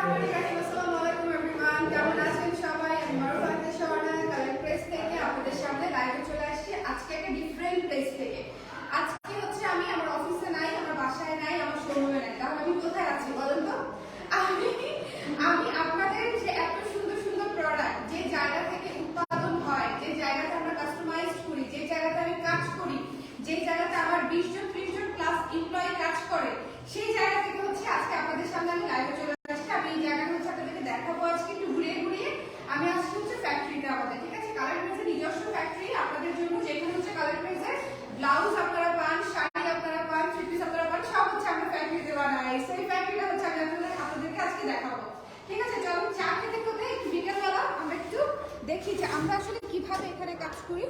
আসসালামু আলাইকুম এভরিওয়ান, কেমন আছেন সবাই? আমি মারুফা আক্তার স্বর্ণা কালার প্রেস থেকে আপনাদের সামনে লাইভে চলে আসছি আজকে একটা ডিফারেন্ট প্লেস থেকে। আজকে হচ্ছে আমি আমার অফিসে নাই, আমার বাসায় নাই, আমার শোরুমে নাই, তাহলে আমি কোথায় আছি বলেন তো? আমি আমি আপনাদের যে এত সুন্দর সুন্দর প্রোডাক্ট যে জায়গা থেকে উৎপাদন হয়, যে জায়গাতে আমরা কাস্টমাইজ করি, যে জায়গাতে আমি কাজ করি, যে জায়গাতে আমার 20 জন 30 জন প্লাস এমপ্লয়ি কাজ করে, সেই জায়গা থেকে হচ্ছে আজকে আপনাদের সামনে আমি লাইভে চলে আসছি। আমি এই জায়গাটা হচ্ছে আপনাদেরকে দেখাবো আজকে একটু ঘুরিয়ে ঘুরিয়ে। আমি আজকে হচ্ছে ফ্যাক্টরিতে আমাদের, ঠিক আছে, কালার প্রেসের নিজস্ব ফ্যাক্টরি আপনাদের জন্য, যেখানে হচ্ছে কালার প্রেসের ব্লাউজ আপনারা পান, শাড়ি আপনারা পান, থ্রি পিস আপনারা পান, সব হচ্ছে আমরা ফ্যাক্টরিতে বানাই। সেই ফ্যাক্টরিটা হচ্ছে আমি আপনাদেরকে আজকে দেখাবো, ঠিক আছে। চলো চা খেতে খেতে একটু বিকেলবেলা আমরা একটু দেখি যে আমরা আসলে কিভাবে এখানে কাজ করি,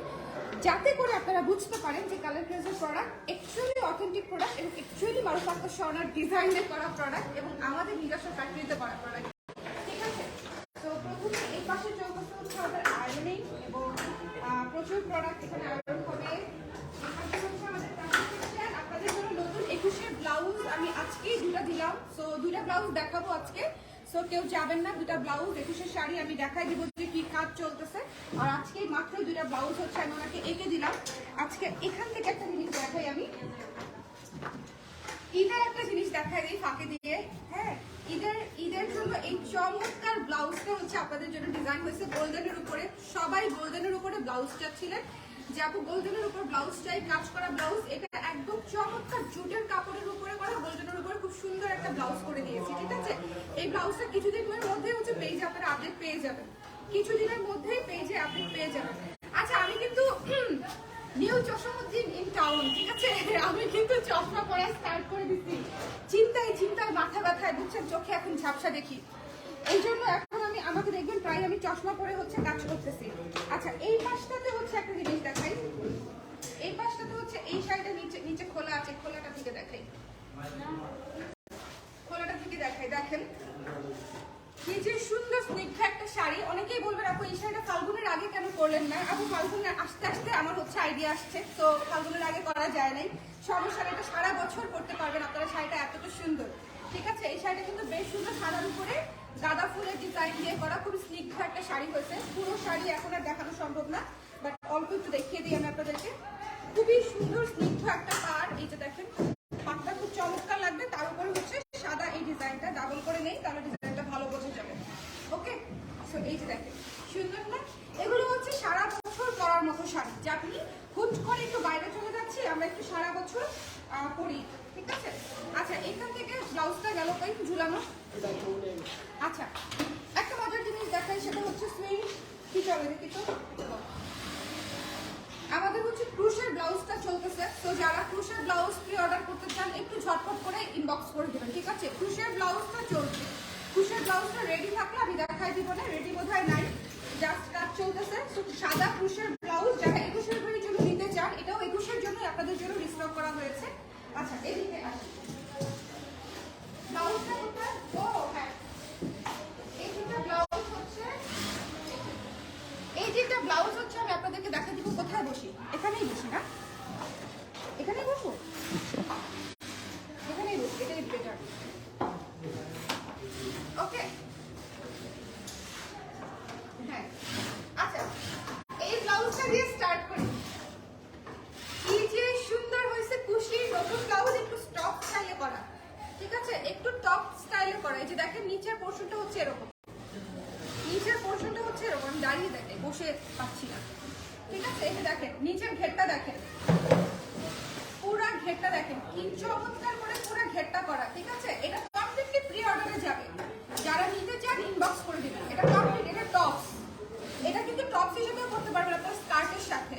যাতে করে আপনারা বুঝতে পারেন যে কালার প্রেসের প্রোডাক্ট অ্যাকচুয়ালি অথেন্টিক প্রোডাক্ট এবং অ্যাকচুয়ালি মারুফা আক্তার স্বর্ণার ডিজাইনে করা প্রোডাক্ট এবং আমাদের নিজস্ব ফ্যাক্টরিতে করা প্রোডাক্ট, ঠিক আছে। তো প্রথমে এই পাশে চলতেছে হচ্ছে আমাদের আয়রনিং এবং প্রচুর প্রোডাক্ট এখানে আয়রন হবে। আপনাদের জন্য নতুন 21 ব্লাউজ আমি আজকে দুটা দিলাম, সো দুটা ব্লাউজ দেখাবো আজকে। সো কেউ যাবেন না, দুটা ব্লাউজ 21 শাড়ি আমি দেখাই দিব যে কি কাজ চলতেছে। আর আজকে মাত্র দুটা ব্লাউজ হচ্ছে আমি ওনাকে এঁকে দিলাম। আজকে এখান থেকে একটা জিনিস দেখাই, আমি ঈদের একটা জিনিস দেখাই দিই ফাঁকে দিয়ে। হ্যাঁ, ঈদের জন্য এই চমৎকার ব্লাউজটা হচ্ছে আপনাদের জন্য ডিজাইন হয়েছে গোল্ডেনের উপরে। সবাই গোল্ডেনের উপরে ব্লাউজ চাচ্ছিলেন যে আপু গোল্ডেনের উপর ব্লাউজ চাই, কাজ করা ব্লাউজ। এটা একদম চমৎকার জুটের কাপড়ের উপরে করা, গোল্ডেনের উপরে খুব সুন্দর একটা ব্লাউজ করে দিয়েছি, ঠিক আছে। এই ব্লাউজটা কিছুদিনের মধ্যে হচ্ছে পেজে আপনারা আপডেট পেয়ে যাবেন, কিছুদিনের মধ্যেই পেজে আপডেট পেয়ে যাবেন। আচ্ছা, আমি কিন্তু নিউ চশমুদ্দিন ইন টাউন, ঠিক আছে, আমি কিন্তু চশমা পরা স্টার্ট করে দিচ্ছি। চিন্তায় মাথা ব্যথায়, বুঝছেন, চোখে এখন ঝাপসা দেখি, এই জন্য এখন আমি আমাকে দেখবেন প্রায় আমি চশমা পরে হচ্ছে কাজ করতেছি। আচ্ছা, এই পাশটাতে হচ্ছে একটা জিনিস দেখাই, এই পাশটাতে হচ্ছে এই শাড়িটা নিচে খোলা আছে, খোলাটা থেকে দেখাই, খোলাটা থেকে দেখাই। দেখেন কি যে সুন্দর স্নিগ্ধ একটা শাড়ি। অনেকেই বলবেন আপু এই শাড়িটা ফাল্গুনের আগে কেন করলেন না? আপু ফাল্গুনের আস্তে আস্তে আমার হচ্ছে আইডিয়া আসছে, তো ফাল্গুনের আগে করা যায় নাই, সমস্যা নেই, এটা সারা বছর করতে পারবেন আপনারা। শাড়িটা এতটা সুন্দর, ঠিক আছে। এই শাড়িটা কিন্তু বেশ সুন্দর, সাদার উপরে গাঁদা ফুলের ডিজাইন দিয়ে করা, খুব স্নিগ্ধ একটা শাড়ি হয়েছে। পুরো শাড়ি এখন আর দেখানো সম্ভব না, বাট অল্প একটু দেখিয়ে দিই আমি আপনাদেরকে। খুবই সুন্দর স্নিগ্ধ একটা পাড়, এই যে দেখেন পাটটা খুব চমৎকার লাগবে। তার উপরে হচ্ছে সাদা এই ডিজাইনটা, ডাবল করে নেই তাহলে ডিজাইনটা ভালো বোঝা যাবে। ওকে, সো এই যে দেখেন সুন্দর না? এগুলো হচ্ছে সারা বছর পরার মতো শাড়ি, যা আপনি হুট করে একটু বাইরে চলে যাচ্ছি, আমরা একটু সারা বছর পরি, ঠিক আছে। আচ্ছা, এখান থেকে ব্লাউজটা গেল তাই ঝুলানো। আচ্ছা, একটা মজার জিনিস দেখাই, সেটা হচ্ছে সুইং কি চলে দেখি তো। আমাদের হচ্ছে ক্রুশের ব্লাউজটা চলতেছে, তো যারা ক্রুশের ব্লাউজ প্রি অর্ডার করতে চান একটু ঝটপট করে ইনবক্স করে দেবেন, ঠিক আছে। ক্রুশের ব্লাউজটা চলছে, ক্রুশের ব্লাউজটা রেডি থাকলে আমি দেখাই দিব না, রেডি বোধহয় নাই, জাস্ট কাজ চলতেছে। সাদা ক্রুশের ব্লাউজ যারা 21 ভরির জন্য নিতে চান, এটাও 21 জন্য আপনাদের জন্য রিস্টক করা হয়েছে। আচ্ছা, এদিকে আসি, ব্লাউজটা কোথায়? ও হ্যাঁ, এই দুটো ব্লাউজ হচ্ছে, এই যেটা ব্লাউজ হচ্ছে আমি আপনাদেরকে দেখা দিব। কোথায় বসি? এখানেই বসি না, এখানেই বসবো, এখানেই বসি, এটাই বেটার। ওকে, হ্যাঁ। আচ্ছা, এই ব্লাউজটা দিয়ে স্টার্ট করি। কি যে সুন্দর হয়েছে, খুশি নতুন ব্লাউজ, একটু টপ স্টাইলে করা, ঠিক আছে, একটু টপ স্টাইলে করা। এই যে দেখেন নিচের পোর্শনটা হচ্ছে এরকম, নিচের পোর্শনটা হচ্ছে এরকম, আমি দাঁড়িয়ে দেখে বসে পাচ্ছি না, ঠিক আছে। এই যে দেখেন নিচের ঘেরটা দেখেন, পুরা ঘেরটা দেখেন কি চমৎকার করে পুরা ঘেরটা করা, ঠিক আছে। এটা কমপ্লিটলি প্রি অর্ডারে যাবে, যারা নিতে চান ইনবক্স করে দিবেন। এটা কমপ্লিট, এটা টপস, এটা কিন্তু টপস হিসেবেও করতে পারবেন আপনার স্কার্টের সাথে,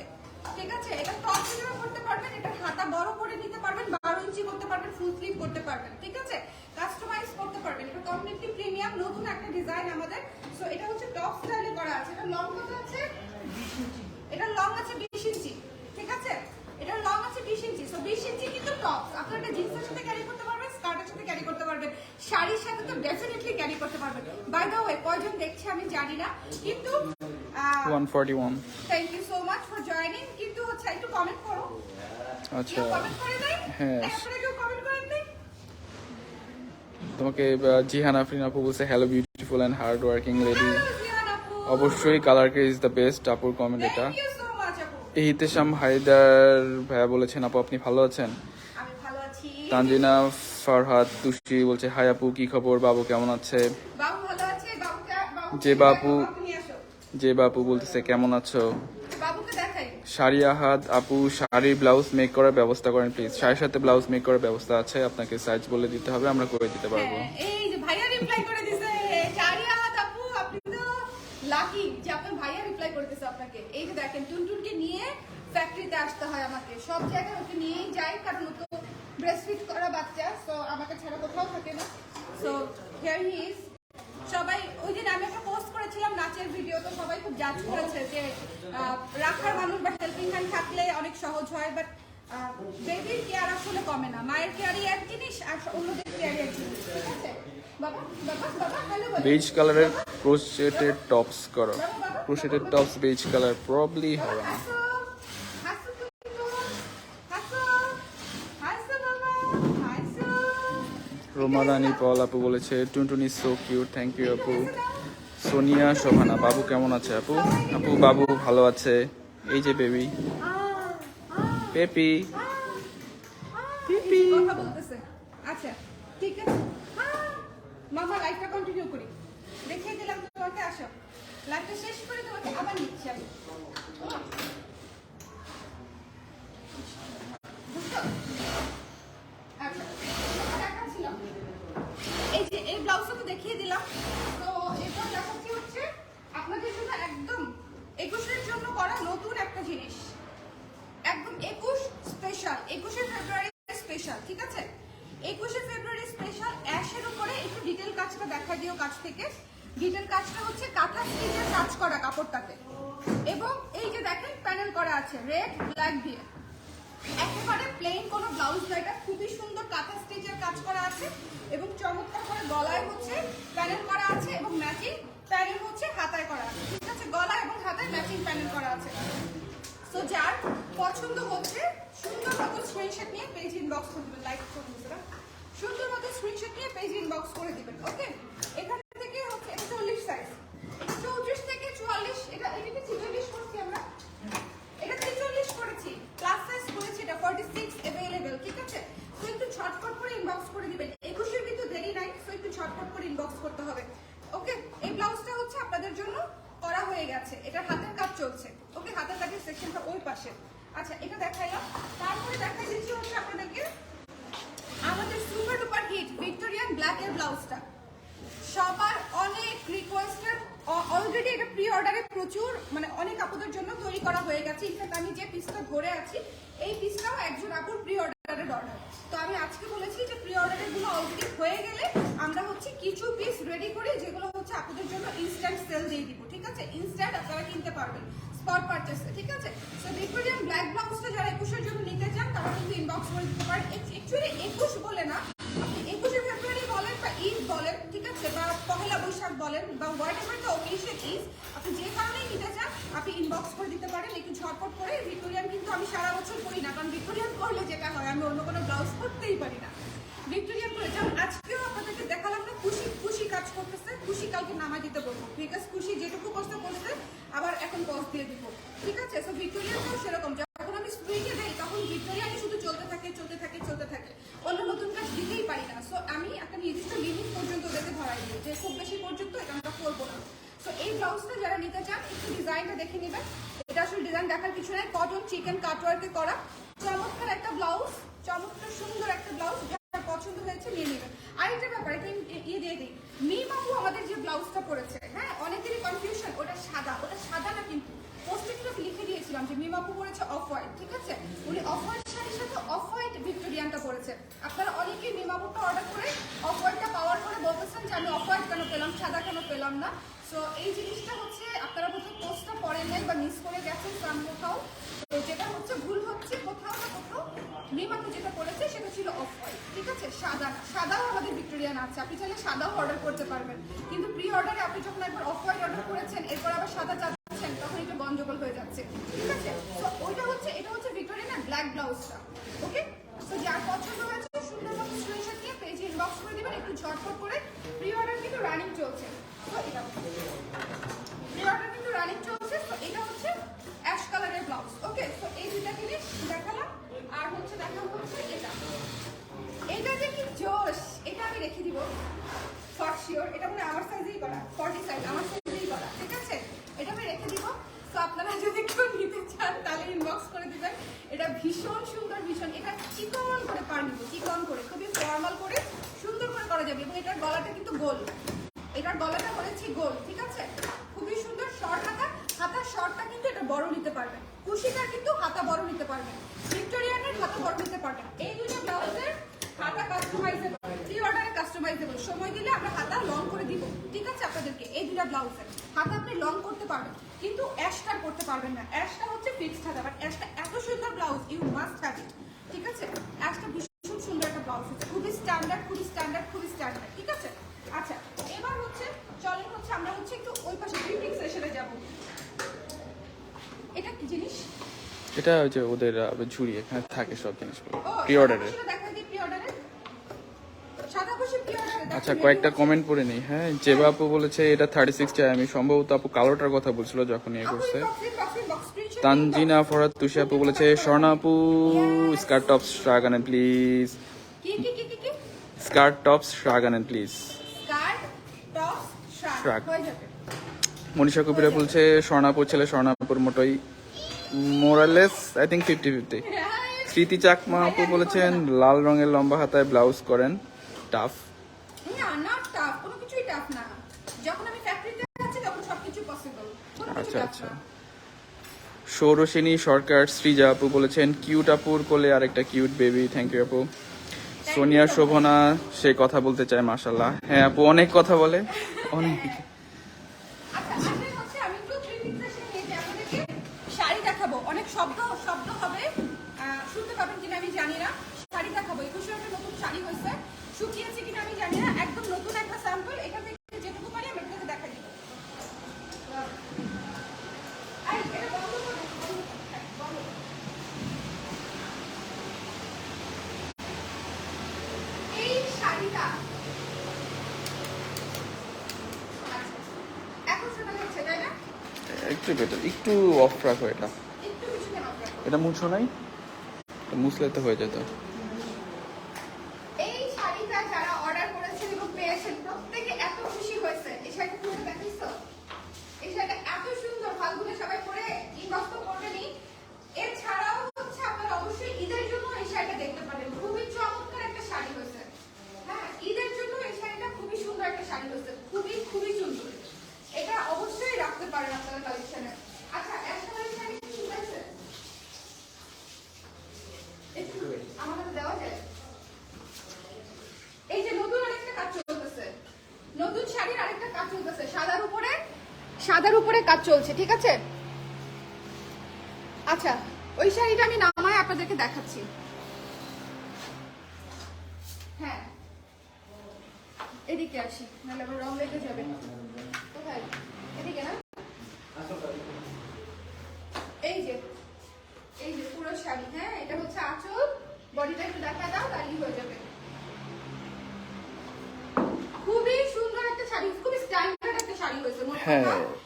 ঠিক আছে। এটা টপস হিসেবে করতে পারবেন, এটা হাতা বড় করে নিতে পারবেন, 12 ইঞ্চি করতে পারবেন, ফুল স্লিভ করতে পারবেন, ঠিক আছে, কাস্টমাইজ করতে পারবেন। এটা কমপ্লিটলি প্রিমিয়াম নতুন একটা ডিজাইন আমাদের। সো এটা হচ্ছে টপ স্টাইলে করা আছে। এটা লং কত আছে? 20 ইঞ্চি। এটা লং আছে 20 ইঞ্চি, ঠিক আছে, এটা লং আছে 20 ইঞ্চি। সো 20 ইঞ্চি কিন্তু টপস, আপনারা এটা জিন্সের সাথে ক্যারি করতে পারবেন, স্কার্টের সাথে ক্যারি করতে পারবেন, শাড়ির সাথে তো ডেফিনেটলি ক্যারি করতে পারবেন। বাই দ্য ওয়ে কয়জন দেখছে আমি জানি না, কিন্তু 141। Thank you so much for joining. কিন্তু হচ্ছে একটু কমেন্ট করো। আচ্ছা, কমেন্ট করে দেন, হ্যাঁ, আপনারা কেউ কমেন্ট করেন নাই? তোমাকে জিহান আফরিন আপু বলছে hello beautiful and hard working lady. Hello, Zihan আপু। অবশ্যই colour case is the best আপুর কমেন্ট এটা। Thank you so much আপু। ইহতেশাম হায়দার ভাইয়া বলেছেন আপু আপনি ভালো আছেন। আমি ভালো আছি। তানজিনা ফারহাদ তুষ্টি বলছে হাই আপু কি খবর, বাবু কেমন আছে। বাবু ভালো আছে, যে বাবু নিয়ে আসো। যে বাবু বলতেছে কেমন আছো। বাবুকে দেখাই। শাড়ি আহাদ আপু শাড়ির ব্লাউজ মেক করার ব্যবস্থা করেন প্লিজ। শাড়ির সাথে ব্লাউজ মেক করার ব্যবস্থা আছে, আপনাকে সাইজ বলে দিতে হবে, আমরা করে দিতে পারবো। হ্যাঁ, এই যে ভাইয়া রিপ্লাই করে দিছে। চারিয়াত আপু আপনি তো লাকি যে আপনার ভাইয়া রিপ্লাই করতেছে আপনাকে। এই যে দেখেন টুনটুনকে নিয়ে ফ্যাক্টরিতে আসতে হয় আমাকে, সব জায়গায় ওকে নিয়েই যাই কারণ ও তো ব্রেস্টফিড করা বাচ্চা, সো আমাকে ছাড়া কোথাও থাকে না। So here he is. সবাই ওই দিন আমি একটা পোস্ট করেছিলাম নাচের ভিডিও, তো সবাই খুব জাজ করেছে যে রাখার মানুষ বা হেল্পিং হ্যান্ড থাকলে অনেক সহজ হয়, বাট বেবির কেয়ার আসলে কমে না। মায়ের কেয়ারই এক জিনিস আর অন্যদের কেয়ারই এক জিনিস, ঠিক আছে। বাবা বাবা বাবা হ্যালো বলো। বেজ কালারের ক্রোশেটেড টপস করো। Crocheted tops beige colour probably হবে। হাসো হাসো টুকটুক, হাসো হাসো বাবা হাসো। রোমারানি পল আপু বলেছে টুনটুনি সো কিউট, থ্যাংক ইউ আপু। সোনিয়া শোভানা বাবু কেমন আছে আপু। আপু বাবু ভালো আছে। এই যে বেবি পেপি কথা বলতেছে। আচ্ছা ঠিক আছে, মামা লাইফটা কন্টিনিউ করি, দেখিয়ে দিলাম তোমাকে। আসো লাইফটা শেষ করে তোমাকে আবার নিচ্ছি আমি। বুঝছো? আচ্ছা দেখাচ্ছিলাম, এই যে এই ব্লাউজটা তো দেখিয়ে দিলাম। তো এরপর দেখাচ্ছি হচ্ছে আপনাদের জন্য একদম 21-এর জন্য করা নতুন একটা জিনিস, একদম 21 স্পেশাল, 21শে ফেব্রুয়ারি স্পেশাল, ঠিক আছে। 21শে ফেব্রুয়ারি স্পেশাল অ্যাশের উপরে একটু ডিটেল কাজটা দেখা দিও কাছ থেকে। ডিটেল কাজটা হচ্ছে কাঁথা স্টিচের কাজ করা কাপড়টাতে, এবং এই যে দেখেন প্যানেল করা আছে রেড ব্ল্যাক দিয়ে, একেবারে প্লেন কোনো ব্লাউজ না, এটা খুবই সুন্দর কাঁথা স্টিচের কাজ করা আছে এবং চমৎকার করে গলায় হচ্ছে প্যানেল করা আছে এবং ম্যাচিং প্যানেল হচ্ছে হাতায় করা আছে, ঠিক আছে। গলায় এবং হাতায় ম্যাচিং প্যানেল করা আছে। সো যার পছন্দ হচ্ছে সুন্দর মতো স্ক্রিনশট নিয়ে পেজ ইনবক্স করে দিবেন, লাইক করে দিবেন, সুন্দর মতো স্ক্রিনশট নিয়ে পেজ ইনবক্স করে দিবেন, ওকে। এখান থেকে হচ্ছে এটা 40 সাইজ, এটা 34 থেকে 44, এটা এটাকে 46 করছি আমরা, এটা 43 করেছি, প্লাস সাইজ করেছি, এটা 46 अवेलेबल, ঠিক আছে। তো একটু ঝটপট করে ইনবক্স করে দিবেন, 21 এর কিন্তু দেরি নাই, সো একটু ঝটপট করে ইনবক্স করতে হবে, ওকে। এই ব্লাউজটা হচ্ছে আপনাদের জন্য করা হয়ে গেছে, এটার হাতের কাজ চলছে, ওকে। হাতের কাজের সেকশনটা ওই পাশে। আচ্ছা এটা দেখাইলাম, তারপরে দেখাই দিচ্ছি হচ্ছে আপনাদেরকে আমাদের super duper hit Victorian black এর ব্লাউজটা। সবার অনেক রিকোয়েস্টের, অলরেডি এটা প্রি অর্ডারে প্রচুর, মানে অনেক আপুদের জন্য তৈরি করা হয়ে গেছে। ইনফ্যাক্ট আমি যে পিসটা ধরে আছি এই পিসটাও একজন আপুর প্রি অর্ডারের অর্ডার। তো আমি আজকে বলেছি যে প্রি অর্ডারের গুলো অলরেডি হয়ে গেলে আমরা হচ্ছে কিছু পিস রেডি করি যেগুলো হচ্ছে আপুদের জন্য ইনস্ট্যান্ট সেল দিয়ে দিব, ঠিক আছে। ইনস্ট্যান্ট আপনারা কিনতে পারবেন স্পট পারচেসে, ঠিক আছে। সো ভিক্টোরিয়ান ব্ল্যাক ব্লাউজটা যারা 21 এর জন্য নিতে চান তারা কিন্তু ইনবক্স করে দিতে পারেন। অ্যাকচুয়ালি 21 বলে না, আপনি 21শে ফেব্রুয়ারি বলেন বা ঈদ বলেন, ঠিক আছে, বা পহেলা বৈশাখ বলেন বা হোয়াটএভার দ্য অকেশন ইজ, আপনি যে কারণেই নিতে চান আপনি ইনবক্স করে দিতে পারেন একটু ঝটপট করে। ভিক্টোরিয়ান কিন্তু আমি সারা বছর করি না, কারণ ভিক্টোরিয়ান করলে যেটা হয় আমি অন্য কোনো ব্লাউজ করতেই পারি না। ভিক্টোরিয়ান করে যেমন আজকেও আপনাদেরকে দেখালাম না, খুশি খুশি কাজ করতেছে, খুশি কালকে নামাই দিতে বলবো, বিকজ খুশি যেটুকু কষ্ট করছে আবার এখন পজ দিয়ে দিব, ঠিক আছে। সো ভিক্টোরিয়ানও সেরকম, যখন আমি স্প্রিংয়ে দেই তখন ভিক্টোরিয়ানই শুধু চলতে থাকে চলতে থাকে চলতে থাকে, অন্য নতুন কাজ দিতেই পারি না। সো আমি একটা নির্দিষ্ট লিমিট পর্যন্ত ওদেরকে ধরাই দিই যে খুব বেশি পর্যন্ত এটা আমরা করবো না। সো এই ব্লাউজটা যারা নিতে চান একটু ডিজাইনটা দেখে নেবেন, এটা আসলে ডিজাইন দেখার কিছু নাই, কটন চিকেন কাটওয়ার্কে করা চমৎকার একটা ব্লাউজ, চমৎকার সুন্দর একটা ব্লাউজ, যার পছন্দ হয়েছে নিয়ে নেবেন। আরেকটা ব্যাপার, এটা ইয়ে দিয়ে দিই, মিম আপু আমাদের যে ব্লাউজটা পরেছে, হ্যাঁ অনেকেরই কনফিউশন, ওটা সাদা, ওটা সাদা না, কিন্তু পোস্টিংটা লিখে দিয়েছিলাম যে মিম আপু পরেছে অফ হোয়াইট, ঠিক আছে। উনি অফ হোয়াইট শাড়ির সাথে অফ হোয়াইট ভিক্টোরিয়ানটা পরেছে। আপনারা অনেকেই মিম আপুটা অর্ডার করে অফ হোয়াইটটা পাওয়ার পরে বলতেছেন যে আমি অফ হোয়াইট কেন পেলাম, সাদা কেন পেলাম না। সো এই জিনিসটা হচ্ছে আপনারা বোধহয় পোস্টটা পড়েন নাই বা মিস করে গেছেন সাম কোথাও, তো যেটা হচ্ছে ভুল হচ্ছে কোথাও না কোথাও। মিম আপু যেটা পরেছে সেটা ছিল অফ হোয়াইট, ঠিক আছে, সাদা না। সাদাও আমাদের ভিক্টোরিয়ান আছে, আপনি চাইলে সাদাও অর্ডার করতে পারবেন, কিন্তু প্রি অর্ডারে আপনি যখন একবার অফ হোয়াইট অর্ডার করেছেন এরপর আবার সাদা চাচ্ছেন তখন একটু গন্ডগোল হয়ে যাচ্ছে, ঠিক আছে। তো ওইটা হচ্ছে, এটা হচ্ছে ভিক্টোরিয়ান ব্ল্যাক ব্লাউজটা, ওকে। তো যার পছন্দ হয়েছে সুন্দর মতো স্ক্রিনশট নিয়ে পেজে ইনবক্স করে দিবেন, একটু ঝটপট রানিং চলছে। তো এটা প্রি-অর্ডার কিন্তু রানিং চলছে। তো এটা হচ্ছে অ্যাশ কালারের ব্লাউজ। ওকে, তো এই দুইটা জিনিস দেখালাম। আর হচ্ছে দেখাবো হচ্ছে এটা যে কি জোশ, এটা আমি রেখে দিব ফর শিওর। এটা মানে আমার সাইজেই করা, 40 সাইজ আমার সাইজেই করা, ঠিক আছে? এটা আমি রেখে দিব। তো আপনারা যদি কেউ নিতে চান তাহলে ইনবক্স করে দিবেন। এটা ভীষণ সুন্দর, ভীষণ। এটা চিকন করে পার নিব, চিকন করে, খুবই ফর্মাল করে সুন্দর করে করা যাবে। এবং এটার গলাটা কিন্তু গোল, এটার গলাটা করেছি গোল, ঠিক আছে? খুবই সুন্দর। শর্ট হাতা, হাতার শর্টটা কিন্তু এটা বড় নিতে পারবেন। কুশিটার কিন্তু হাতা বড় নিতে পারবেন, ভিক্টোরিয়ানের হাতা বড় নিতে পারবেন। এই দুটো ব্লাউজের হাতা কাস্টমাইজেবল, প্রি-অর্ডারে কাস্টমাইজেবল। সময় দিলে আমরা হাতা লং করে দিব, ঠিক আছে? আপনাদেরকে এই দুটো ব্লাউজের হাতা আপনি লং করতে পারবেন, কিন্তু অ্যাশটা করতে পারবেন না। অ্যাশটা হচ্ছে ফিক্সড হাতা, বাট অ্যাশটা এত সুন্দর blouse, you must have it, ঠিক আছে? অ্যাশটা ভীষণ সুন্দর একটা ব্লাউজ হচ্ছে, খুবই স্ট্যান্ডার্ড, খুবই স্ট্যান্ডার্ড, খুবই স্ট্যান্ডার্ড, ঠিক আছে? আচ্ছা, এবার হচ্ছে চলেন হচ্ছে আমরা হচ্ছে একটু ওই পাশে প্রিন্টিং সেশনে যাব। এটা কি জিনিস? এটা ওই যে ওদের ঝুড়ি এখানে থাকে সব জিনিসগুলো ও, প্রি অর্ডারে। দেখা দিই প্রি-অর্ডারে। সাদা বসে প্রি-অর্ডারে। আচ্ছা, কয়েকটা কমেন্ট পড়ে নেই। হ্যাঁ, জেবা আপু বলেছে এটা 36 চাই আমি। সম্ভবত আপু কালোটার কথা বলছিল যখন ইয়ে করছে। তানজিনা ফরাদ তুষি আপু বলেছে স্বর্ণা আপু স্কার্ট টপস শাগানেন প্লিজ। কি কি কি কি কি? স্কার্ট টপস শাগানেন please. Skirt tops shirt shirt. হয়ে যাবে। মনীষা কবিরা বলছে স্বর্ণাপুর ছেলে, স্বর্ণাপুর মোটাই মোরালেস আই থিঙ্ক 50-50। স্মৃতি চাকমা আপু বলেছেন লাল রঙের লম্বা হাতায় ব্লাউজ করেন, টাফ। না না, টাফ কোনো কিছুই টাফ না। যখন আমি ফ্যাক্টরিতে আছি তখন সবকিছু পসিবল। আচ্ছা আচ্ছা। সৌরসেনী সরকার শ্রীজা আপু বলেছেন কিউট আপুর কোলে আরেকটা কিউট বেবি, থ্যাংক ইউ আপু। সোনিয়া শোভনা সে কথা বলতে চায়, মাশাল্লাহ। হ্যাঁ আপু অনেক কথা বলে, অনেক। আচ্ছা, আসলে হচ্ছে আমি একটু প্রিন্টিং সেশন নিয়ে যে আপনাদেরকে শাড়ি দেখাবো। অনেক শব্দ শব্দ হবে, শুনতে পাবেন কিনা আমি জানি না। শাড়ি দেখাবো। 21 একটা নতুন শাড়ি হয়েছে, শুকিয়েছে কিনা আমি জানি না। একদম নতুন একটা স্যাম্পল, এখান থেকে যেটুকু পারি আমি আপনাদের দেখাই দিব। এই, এটা বন্ধ করুন, হ্যাঁ, বন্ধ করুন। এই শাড়িটা আচ্ছা, এখন শোনা যাচ্ছে তাই না? একটু বেটার, একটু অফ রাখো এটা। একটু কিছু কেন আপনার? এটা মুছো নাই, এটা মুছলে তো হয়ে যেত। এই শাড়িটা যারা অর্ডার করেছেন এবং পেয়েছেন প্রত্যেকে এত খুশি হয়েছে। এই শাড়িটা পুরো দেখিস? এই শাড়িটা এত সুন্দর, ফাল্গুনে সবাই পরে ইনবক্স তো করবেনই। এছাড়াও হচ্ছে আপনারা অবশ্যই ঈদের জন্য এই শাড়িটা দেখতে পারেন। খুবই চমৎকার একটা শাড়ি হয়েছে। হ্যাঁ, ঈদের জন্য এই শাড়িটা খুবই সুন্দর একটা শাড়ি হয়েছে, খুবই খুবই সুন্দর। এটা অবশ্যই রাখতে পারেন আপনাদের কালেকশনে। আচ্ছা, একটা শাড়ি কি সুন্দর আছে? একটু আমাদের দেওয়া যায়? এই যে নতুন আরেকটা কাজ চলতেছে, নতুন শাড়ির আরেকটা কাজ চলতেছে, সাদার উপরে কাজ চলছে, ঠিক আছে? আচ্ছা, ওই শাড়িটা আমি নামায় আপনাদেরকে দেখাচ্ছি। হ্যাঁ, এদিকে আসি, নাহলে আবার রং লেগে যাবে। কোথায়? এদিকে না? এই যে পুরো শাড়ি। হ্যাঁ, এটা হচ্ছে আঁচল, বডিটা একটু দেখা দাও, তাহলেই হয়ে যাবে। খুবই সুন্দর একটা শাড়ি, খুবই স্ট্যান্ডার্ড একটা শাড়ি হয়েছে। হ্যাঁ,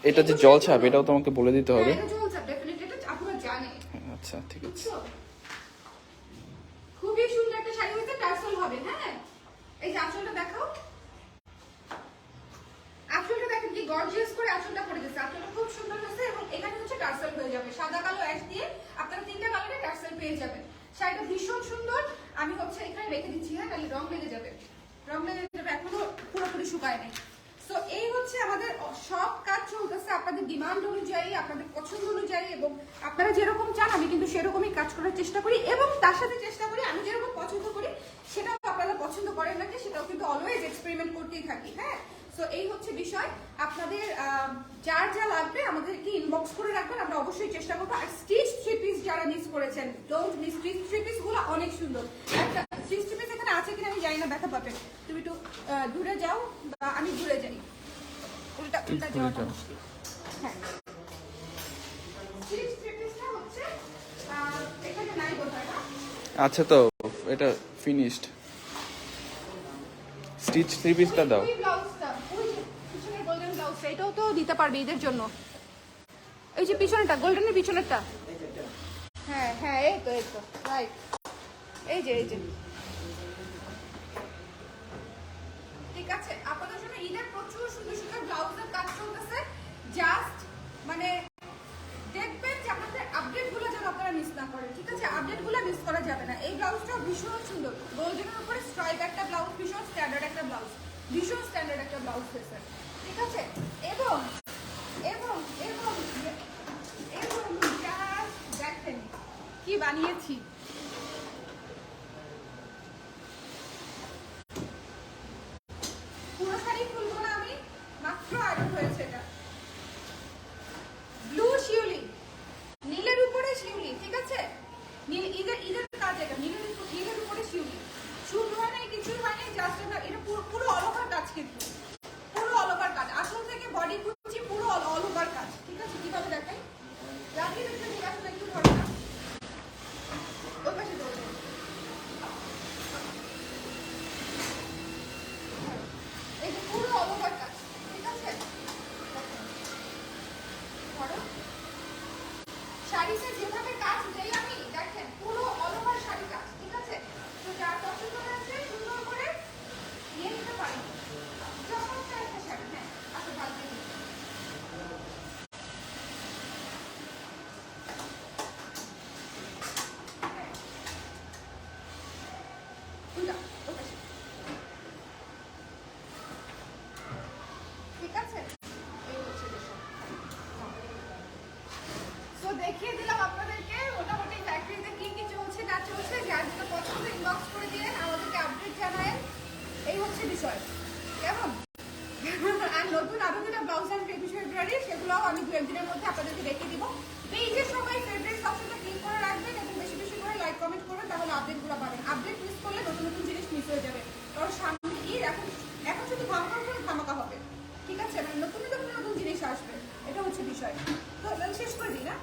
এটা যে জল ছাপ এটাও তোমাকে বলে দিতে হবে। এটা জল ছাপ, ডেফিনেটলি এটা আপনারা জানেন। আচ্ছা ঠিক আছে। বুঝছো? খুবই সুন্দর একটা শাড়ি হয়েছে, টার্সেল হবে। হ্যাঁ, এই যে আঁচলটা দেখাও, আঁচলটা দেখেন কি গর্জিয়াস করে আঁচলটা করে দিয়েছে। আঁচলটা খুব সুন্দর হয়েছে এবং এখানে হচ্ছে টার্সেল হয়ে যাবে। সাদা কালো অ্যাশ দিয়ে আপনারা তিনটা কালারে টার্সেল পেয়ে যাবেন। শাড়িটা ভীষণ সুন্দর। আমি হচ্ছে এখানে রেখে দিচ্ছি, হ্যাঁ, তাহলে রং লেগে যাবে, রং লেগে যাবে, এখনো পুরোপুরি শুকায় নেই। সো এই হচ্ছে আমাদের সব কাজ চলতেছে আপনাদের ডিমান্ড অনুযায়ী, আপনাদের পছন্দ অনুযায়ী, এবং আপনারা যেরকম চান আমি কিন্তু সেরকমই কাজ করার চেষ্টা করি। এবং তার সাথে চেষ্টা করি আমি যেরকম পছন্দ করি সেটাও আপনারা পছন্দ করেন নাকি সেটাও কিন্তু অলওয়েজ এক্সপেরিমেন্ট করতেই থাকি। হ্যাঁ, সো এই হচ্ছে বিষয়। আপনাদের যার যা লাগবে আমাদেরকে ইনবক্স করে রাখবেন, আমরা অবশ্যই চেষ্টা করবো। আর স্টিচ থ্রি পিস যারা মিস করেছেন, don't miss. Stitch three piece গুলো অনেক সুন্দর। একটা স্টিচ থ্রি পিস এখানে আছে কিনা আমি জানি না, দেখা পাবে। তুমি একটু দূরে যাও বা আমি দূরে যাই, উল্টা উল্টা যাওয়াটা মুশকিল। হ্যাঁ, স্টিচ থ্রি পিসটা হচ্ছে এখানে নাই বোধহয় না। আচ্ছা, তো এটা ফিনিশড। স্টিচ থ্রি পিসটা দাও। ওই ব্লাউজটা, ওই যে এটাও তো দিতে পারবে ঈদের জন্য। এই যে পিছনেরটা, গোল্ডেনের পিছনেরটা। হ্যাঁ হ্যাঁ, এই তো রাইট। এই যে ঠিক আছে, আপনাদের জন্য ঈদের প্রচুর সুন্দর সুন্দর ব্লাউজের কাজ চলতেছে। জাস্ট মানে দেখবেন যে আপনাদের আপডেটগুলো যেন আপনারা মিস না করেন, ঠিক আছে? আপডেটগুলো মিস করা যাবে না। এই ব্লাউজটাও ভীষণ সুন্দর, গোল্ডেনের উপরে স্ট্রাইপ একটা ব্লাউজ, ভীষণ স্ট্যান্ডার্ড একটা ব্লাউজ, ভীষণ স্ট্যান্ডার্ড একটা ব্লাউজ হয়েছে, ঠিক আছে? এবং এবং এবং এবং জাস্ট দেখেন কি বানিয়েছি। পুরো শাড়ি খুলবো না আমি, মাত্র আইরন হয়েছে এটা। ব্লু শিউলি, নীলের উপরে শিউলি, ঠিক আছে? নীল ঈদের কাজ, এটা নীলের উপরে শিউলি। শুট হয় নাই, কিছুই হয় নাই, জাস্ট এটা পুরো অল ওভার কাজ, কিন্তু পুরো অল ওভার কাজ, আসল থেকে বডি কুচি পুরো অল ওভার কাজ, ঠিক আছে? কিভাবে দেখাই রাখি দেখতে, ঠিক আছে? একটু ধরে না, ওই পাশে ধরে এই যে পুরো অল ওভার কাজ, ঠিক আছে? ধরো শাড়িতে যেভাবে কাজ দেই আমি, দেখেন পুরো অল ওভার শাড়ি কাজ, ঠিক আছে? তো যার পছন্দ হয়েছে সুন্দর করে নিয়ে নিতে পারেন। চমৎকার একটা শাড়ি। হ্যাঁ, আচ্ছা ভালো থেকে ঠিক আছে? এই হচ্ছে বিষয়। তো দেখিয়ে দিলাম আপনাদেরকে মোটামুটি ফ্যাক্টরিতে কি কি চলছে না চলছে। যার যেটা পছন্দ ইনবক্স করে দিলেন, আমাদেরকে আপডেট জানায়েন। এই হচ্ছে বিষয়, কেমন? আর নতুন আরো যেটা ব্লাউজ আসবে 21 ফেব্রুয়ারি, সেগুলোও আমি 2-1 দিনের মধ্যে আপনাদেরকে দেখিয়ে দিব। পেজে সবাই ফেভারিট অপশনটা ক্লিক করে রাখবেন এবং বেশি বেশি করে লাইক কমেন্ট করবেন, তাহলে আপডেটগুলো পাবেন। আপডেট মিস করলে নতুন নতুন জিনিস মিস হয়ে যাবে, কারণ সামনে ঈদ, এখন শুধু ধামাকা করে ধামাকা হবে, ঠিক আছে? মানে নতুন নতুন জিনিস আসবে, এটা হচ্ছে বিষয়। তো শেষ করে দিই না,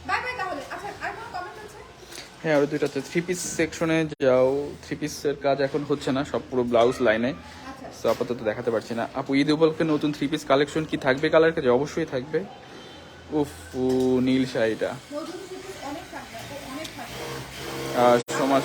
বাই বাই তাহলে। আচ্ছা, আর কোনো কমেন্ট আছে? হ্যাঁ, আরো দুইটা আছে। থ্রি পিস সেকশনে যাও। থ্রি পিসের কাজ এখন হচ্ছে না, সব পুরো ব্লাউজ লাইনে, আচ্ছা, তো আপাতত দেখাতে পারছি না। আপু, ঈদ উপলক্ষে নতুন থ্রি পিস কালেকশন কি থাকবে কালার কাজে? অবশ্যই থাকবে। উফ, নীল শাড়িটা নতুন অনেক থাকবে, অনেক থাকবে। সমাজ